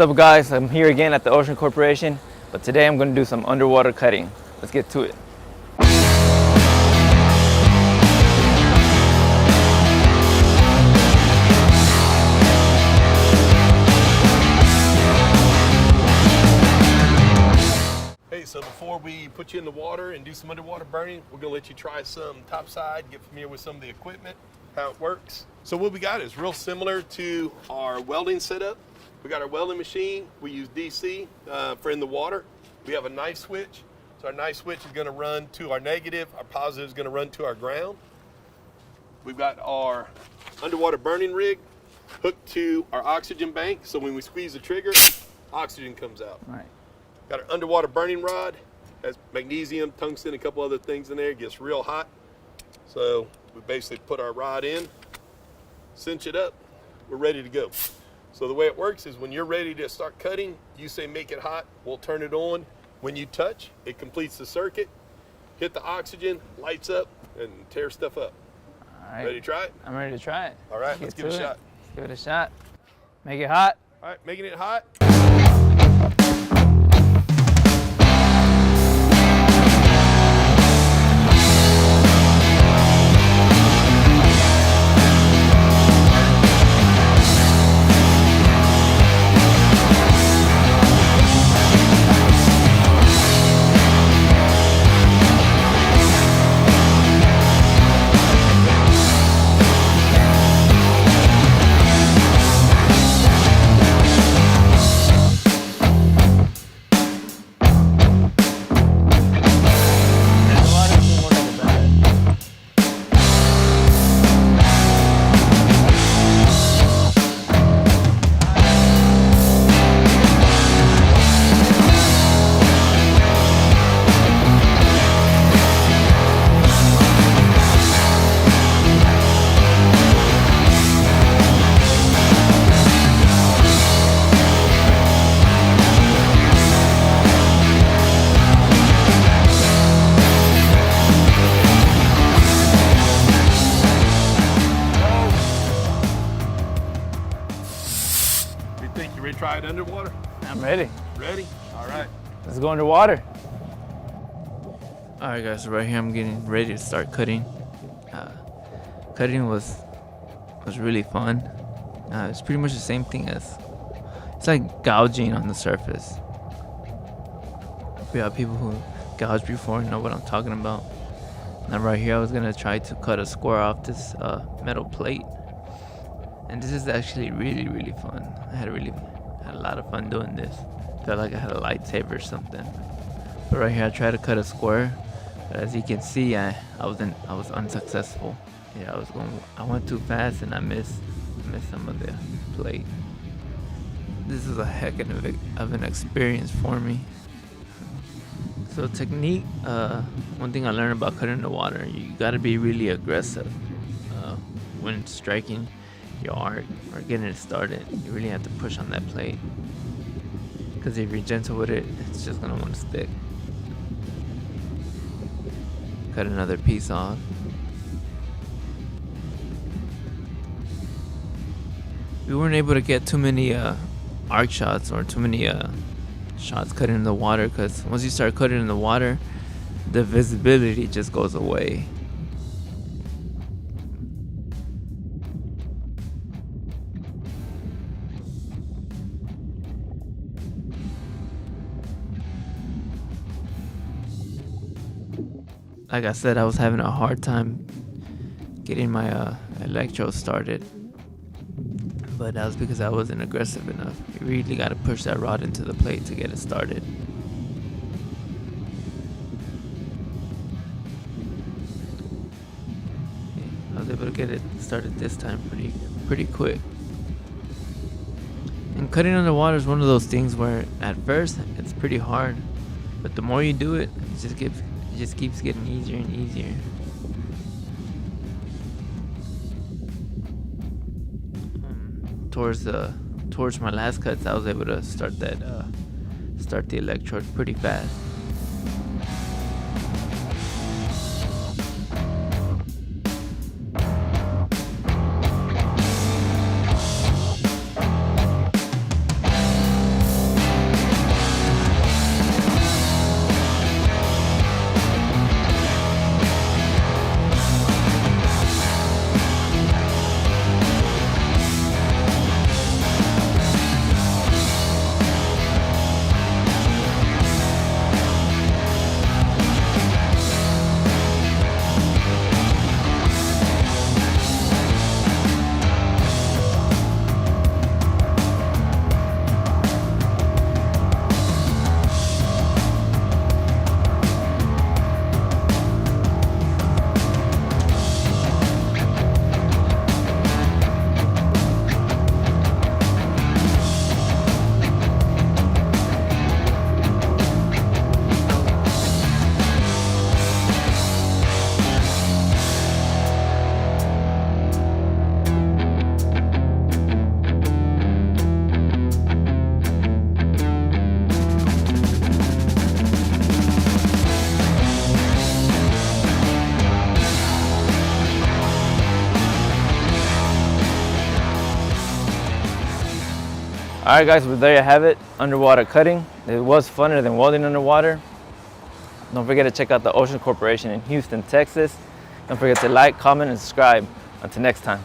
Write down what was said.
up guys, I'm here again at the Ocean Corporation, but today I'm going to do some underwater cutting. Let's get to it. Hey, so before we put you in the water and do some underwater burning, we're gonna let you try some topside, get familiar with some of the equipment, how it works. So what we got is real similar to our welding setup. We got our welding machine. We use DC for in the water. We have a knife switch. So our knife switch is gonna run to our negative. Our positive is gonna run to our ground. We've got our underwater burning rig hooked to our oxygen bank. So when we squeeze the trigger, oxygen comes out. All right. Got our underwater burning rod, has magnesium, tungsten, a couple other things in there. It gets real hot. So we basically put our rod in, cinch it up, we're ready to go. So the way it works is when you're ready to start cutting, you say make it hot, we'll turn it on. When you touch, it completes the circuit, hit the oxygen, lights up, and tears stuff up. All right. Ready to try it? I'm ready to try it. All right, let's give it a shot. Let's give it a shot. Make it hot. All right, making it hot. You ready to try it underwater? I'm ready. Ready? All right. Let's go underwater. All right, guys. So right here, I'm getting ready to start cutting. Cutting was really fun. It's pretty much the same thing as it's like gouging on the surface. We have people who gouge before and know what I'm talking about. Now right here, I was gonna try to cut a square off this metal plate, and this is actually really fun. I had a lot of fun doing this. Felt like I had a lightsaber or something. But right here, I tried to cut a square, but as you can see, I was unsuccessful. Yeah, I went too fast and I missed some of the plate. This is a heck of an experience for me. So technique, one thing I learned about cutting in the water, you gotta be really aggressive when striking your arc or getting it started. You really have to push on that plate, because if you're gentle with it, it's just gonna want to stick. Cut another piece off. We weren't able to get too many arc shots or too many shots cutting in the water, because once you start cutting in the water, the visibility just goes away. Like I said, I was having a hard time getting my electrodes started, but that was because I wasn't aggressive enough. You really got to push that rod into the plate to get it started. I was able to get it started this time pretty quick. And cutting underwater is one of those things where at first it's pretty hard, but the more you do it, it just keeps getting easier and easier. Towards my last cuts, I was able to start the electrode pretty fast. Alright guys, well there you have it, underwater cutting. It was funner than welding underwater. Don't forget to check out the Ocean Corporation in Houston, Texas. Don't forget to like, comment, and subscribe. Until next time.